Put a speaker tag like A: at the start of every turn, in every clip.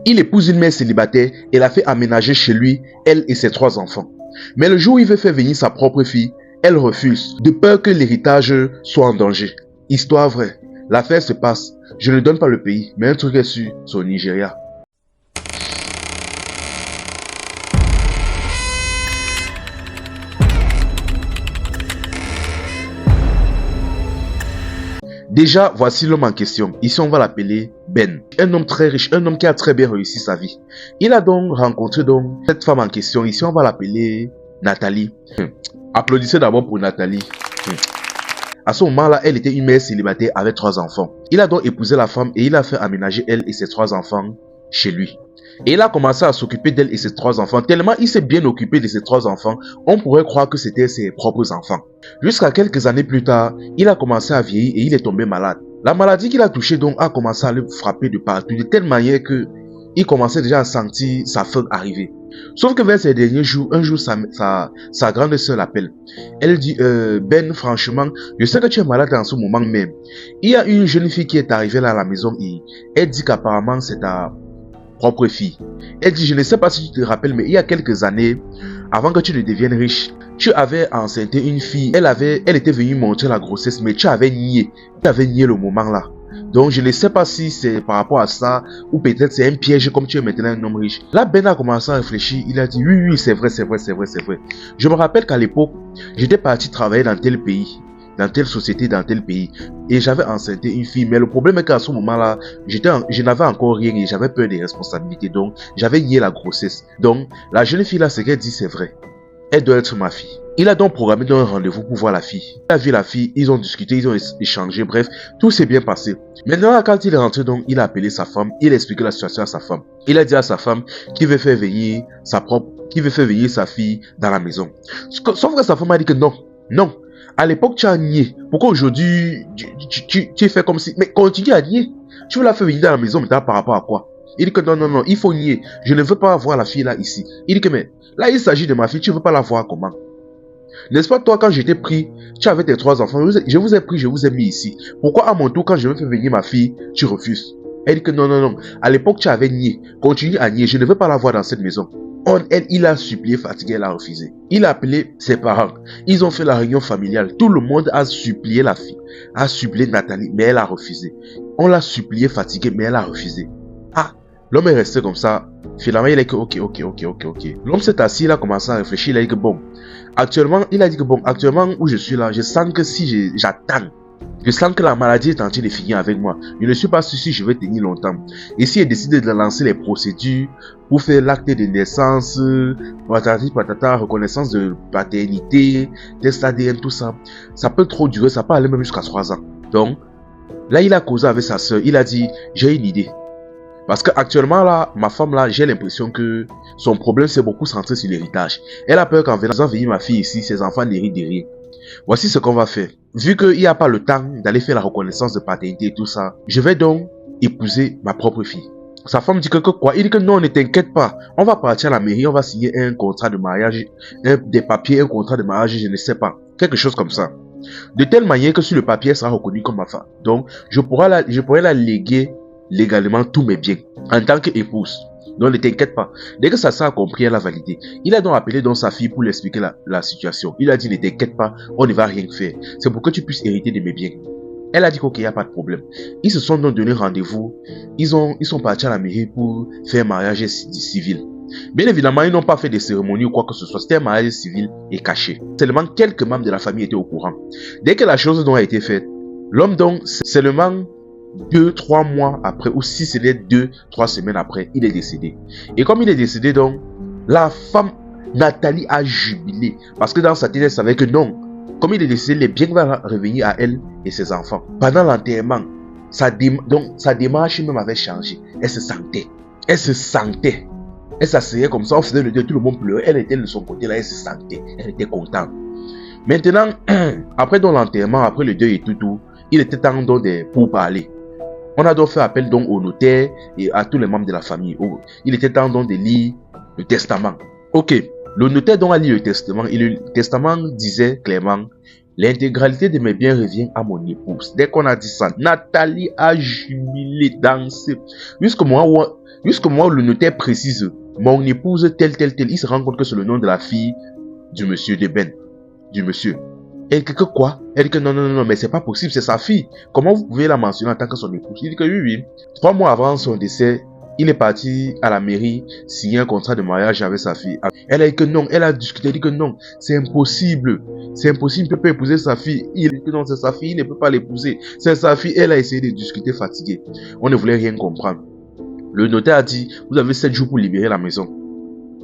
A: Il épouse une mère célibataire et la fait aménager chez lui, elle et ses 3 enfants. Mais le jour où il veut faire venir sa propre fille, elle refuse, de peur que l'héritage soit en danger. Histoire vraie. L'affaire se passe. Je ne donne pas le pays, mais un truc est sûr, c'est au Nigeria. Déjà, voici l'homme en question. Ici, on va l'appeler Ben. Un homme très riche, un homme qui a très bien réussi sa vie. Il a donc rencontré cette femme en question. Ici, on va l'appeler Nathalie. Applaudissez d'abord pour Nathalie. À ce moment-là, elle était une mère célibataire avec 3 enfants. Il a donc épousé la femme et il a fait aménager elle et ses 3 enfants chez lui. Et il a commencé à s'occuper d'elle et ses 3 enfants. Tellement il s'est bien occupé de ses 3 enfants, on pourrait croire que c'était ses propres enfants. Jusqu'à quelques années plus tard, il a commencé à vieillir et il est tombé malade. La maladie qu'il a touchée donc a commencé à le frapper de partout, de telle manière que il commençait déjà à sentir sa fin arriver. Sauf que vers ces derniers jours, un jour sa grande sœur l'appelle. Elle dit, Ben, franchement, je sais que tu es malade en ce moment même. Il y a une jeune fille qui est arrivée là à la maison et elle dit qu'apparemment c'est ta propre fille. Elle dit, je ne sais pas si tu te rappelles, mais il y a quelques années, avant que tu ne deviennes riche, tu avais enceinté une fille. Elle était venue montrer la grossesse, mais tu avais nié. Tu avais nié le moment là. Donc je ne sais pas si c'est par rapport à ça ou peut-être c'est un piège comme tu es maintenant un homme riche. Là Ben a commencé à réfléchir, il a dit oui c'est vrai. Je me rappelle qu'à l'époque, j'étais parti travailler dans tel pays, dans telle société, dans tel pays et j'avais enceinté une fille, mais le problème est qu'à ce moment-là, je n'avais encore rien et j'avais peur des responsabilités, donc j'avais nié la grossesse. Donc la jeune fille là, ce qu'elle dit c'est vrai. Elle doit être ma fille. Il a donc programmé un rendez-vous pour voir la fille. Il a vu la fille, ils ont discuté, ils ont échangé, bref, tout s'est bien passé. Maintenant, quand il est rentré, donc, il a appelé sa femme, il a expliqué la situation à sa femme. Il a dit à sa femme qu'il veut faire venir sa fille dans la maison. Sauf que sa femme a dit que non. À l'époque, tu as nié. Pourquoi aujourd'hui, tu fais comme si... Mais continue à nier. Tu veux la faire venir dans la maison, mais par rapport à quoi? Il dit que non, il faut nier. Je ne veux pas voir la fille là ici. Il dit que mais là il s'agit de ma fille, tu ne veux pas la voir comment? N'est-ce pas toi quand j'étais pris, tu avais tes 3 enfants, je vous ai pris, je vous ai mis ici. Pourquoi à mon tour quand je veux faire venir ma fille, tu refuses? Elle dit que non. À l'époque tu avais nié. Continue à nier, je ne veux pas la voir dans cette maison. Il a supplié, fatigué, elle a refusé. Il a appelé ses parents. Ils ont fait la réunion familiale. Tout le monde a supplié la fille, a supplié Nathalie, mais elle a refusé. On l'a supplié, fatigué, mais elle a refusé. L'homme est resté comme ça. Finalement, il a dit que ok. L'homme s'est assis, il a commencé à réfléchir. Il a dit que actuellement où je suis là, je sens que si j'attends, je sens que la maladie est en train de finir avec moi. Je ne suis pas sûr si je vais tenir longtemps. Et si il décide de lancer les procédures pour faire l'acte de naissance, patata, reconnaissance de paternité, test ADN, tout ça, ça peut trop durer, ça peut aller même jusqu'à 3 ans. Donc, là, il a causé avec sa soeur. Il a dit, j'ai une idée. Parce que actuellement là, ma femme là, j'ai l'impression que son problème c'est beaucoup centré sur l'héritage. Elle a peur qu'en venant venir ma fille ici, ses enfants n'héritent de rien. Voici ce qu'on va faire. Vu qu'il n'y a pas le temps d'aller faire la reconnaissance de paternité et tout ça, je vais donc épouser ma propre fille. Sa femme dit que quoi? Il dit que non, ne t'inquiète pas. On va partir à la mairie, on va signer un contrat de mariage, des papiers, un contrat de mariage, je ne sais pas. Quelque chose comme ça. De telle manière que sur le papier, elle sera reconnue comme ma femme. Donc, je pourrais la léguer légalement tous mes biens en tant qu'épouse. Donc ne t'inquiète pas. Dès que ça sera compris, elle a validé. Il a donc appelé donc sa fille pour lui expliquer la situation. Il a dit ne t'inquiète pas, on ne va rien faire. C'est pour que tu puisses hériter de mes biens. Elle a dit ok, il n'y a pas de problème. Ils se sont donc donné rendez-vous. Ils sont partis à la mairie pour faire un mariage civil. Bien évidemment, ils n'ont pas fait de cérémonie ou quoi que ce soit. C'était un mariage civil et caché. Seulement quelques membres de la famille étaient au courant. Dès que la chose donc a été faite, l'homme donc seulement 2-3 mois après, ou si c'était 2-3 semaines après, il est décédé. Et comme il est décédé donc, la femme Nathalie a jubilé. Parce que dans sa tête, elle savait que non, comme il est décédé, les biens vont revenir à elle et ses enfants. Pendant l'enterrement, sa démarche même avait changé. Elle se sentait. Elle s'asseyait comme ça, on faisait le deuil, tout le monde pleurait. Elle était de son côté là, elle se sentait. Elle était contente. Maintenant, après donc l'enterrement, après le deuil et tout, il était temps donc de pourparlers. On a donc fait appel donc au notaire et à tous les membres de la famille. Il était temps donc de lire le testament. Ok, le notaire donc a lu le testament et le testament disait clairement L'intégralité de mes biens revient à mon épouse. Dès qu'on a dit ça, Nathalie a jubilé, dansé. Jusqu'au moment où le notaire précise, mon épouse tel, il se rend compte que c'est le nom de la fille du monsieur de Ben. Du monsieur. Elle dit que quoi? Elle dit que non, mais c'est pas possible, c'est sa fille. Comment vous pouvez la mentionner en tant que son épouse? Il dit que oui. 3 mois avant son décès, il est parti à la mairie signer un contrat de mariage avec sa fille. Elle a dit que non, elle a discuté, elle dit que non, c'est impossible. C'est impossible, il ne peut pas épouser sa fille. Il dit que non, c'est sa fille, il ne peut pas l'épouser. C'est sa fille, elle a essayé de discuter fatiguée. On ne voulait rien comprendre. Le notaire a dit, vous avez 7 jours pour libérer la maison.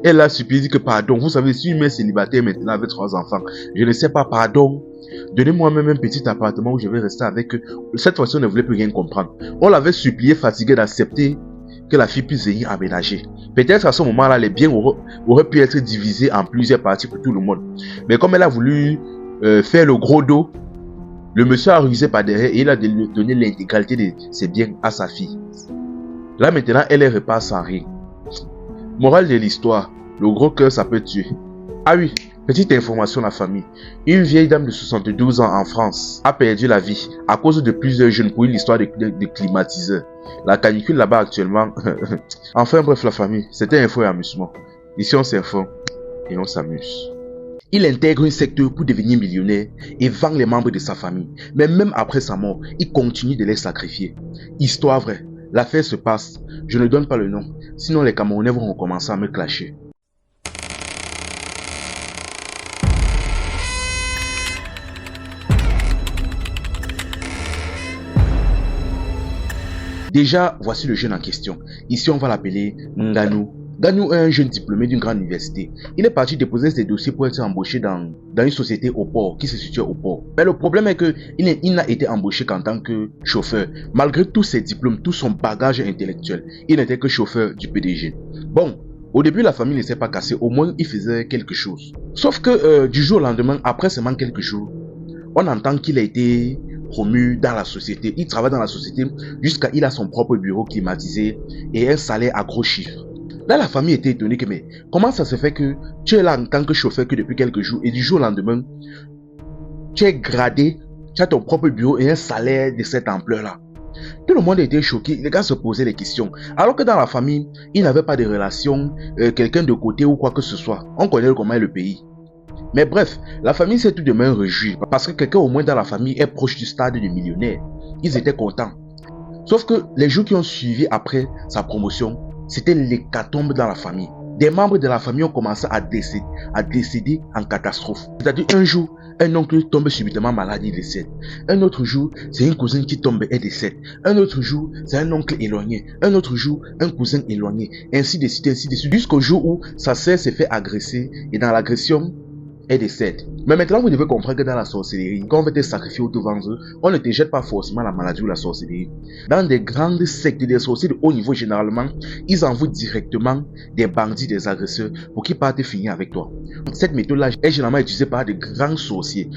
A: Elle a supplié, dit que pardon, vous savez, si une mère célibataire maintenant avec 3 enfants, je ne sais pas, pardon, donnez-moi même un petit appartement où je vais rester avec eux. Cette fois-ci, on ne voulait plus rien comprendre. On l'avait supplié, fatigué, d'accepter que la fille puisse venir aménager. Peut-être à ce moment-là, les biens auraient pu être divisés en plusieurs parties pour tout le monde. Mais comme elle a voulu faire le gros dos, le monsieur a rusé par derrière et il a donné l'intégralité de ses biens à sa fille. Là maintenant, elle est repartie sans rien. Morale de l'histoire, le gros cœur ça peut tuer. Ah oui, petite information la famille. Une vieille dame de 72 ans en France a perdu la vie à cause de plusieurs jeunes pour une histoire de climatiseur. La canicule là-bas actuellement. Enfin bref la famille, c'était info et amusement. Ici on s'informe et on s'amuse. Il intègre un secteur pour devenir millionnaire et vend les membres de sa famille. Mais même après sa mort, il continue de les sacrifier. Histoire vraie. L'affaire se passe. Je ne donne pas le nom. Sinon les Camerounais vont recommencer à me clasher. Déjà, voici le jeune en question. Ici, on va l'appeler Nganou. Nganou est un jeune diplômé d'une grande université. Il est parti déposer ses dossiers pour être embauché dans une société au port, qui se situe au port. Mais le problème est qu'il n'a été embauché qu'en tant que chauffeur. Malgré tous ses diplômes, tout son bagage intellectuel, il n'était que chauffeur du PDG. Bon, au début, la famille ne s'est pas cassée. Au moins, il faisait quelque chose. Sauf que du jour au lendemain, après seulement quelques jours, on entend qu'il a été promu dans la société. Il travaille dans la société jusqu'à il a son propre bureau climatisé et un salaire à gros chiffres. Là, la famille était étonnée que, mais comment ça se fait que tu es là en tant que chauffeur que depuis quelques jours et du jour au lendemain, tu es gradé, tu as ton propre bureau et un salaire de cette ampleur-là. Tout le monde était choqué, les gars se posaient des questions. Alors que dans la famille, il n'avait pas de relation, quelqu'un de côté ou quoi que ce soit. On connaît comment est le pays. Mais bref, la famille s'est tout de même réjouie parce que quelqu'un au moins dans la famille est proche du stade de millionnaire. Ils étaient contents. Sauf que les jours qui ont suivi après sa promotion, c'était l'hécatombe dans la famille. Des membres de la famille ont commencé à décéder en catastrophe. C'est-à-dire un jour, un oncle tombe subitement malade, il décède. Un autre jour, c'est une cousine qui tombe et décède. Un autre jour, c'est un oncle éloigné. Un autre jour, un cousin éloigné. Ainsi de suite, jusqu'au jour où sa sœur s'est fait agresser et dans l'agression, elle décède. Mais maintenant, vous devez comprendre que dans la sorcellerie, quand on veut te sacrifier ou te vendre, on ne te jette pas forcément la maladie ou la sorcellerie. Dans des grandes sectes des sorciers de haut niveau, généralement, ils envoient directement des bandits, des agresseurs, pour qu'ils partent finir avec toi. Cette méthode-là est généralement utilisée par des grands sorciers.